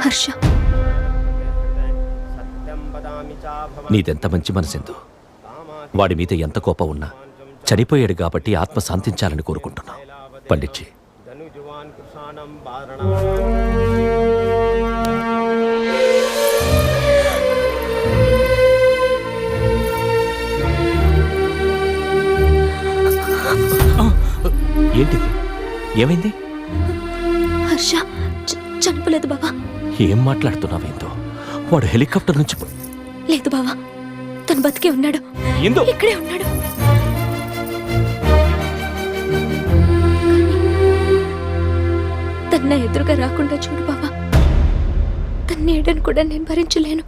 హర్ష. నీదెంత మంచి మనసెందు. వాడి మీద ఎంత కోపం ఉన్నా చనిపోయాడు కాబట్టి ఆత్మ శాంతించాలని కోరుకుంటున్నా. పండిట్జీ, ఏంటిది? ఏమైంది? హర్ష చనిపోలేదు బావా. ఏం మాట్లాడుతున్నావేందో? వాడు హెలికాప్టర్ నుంచి లేదు బావా, తను బతికే ఉన్నాడు. ఏందో ఇక్కడే ఉన్నాడు. తన ఎదురుగా రాకుండా చూడు బావా. తన నీడను కూడా నేను భరించలేను.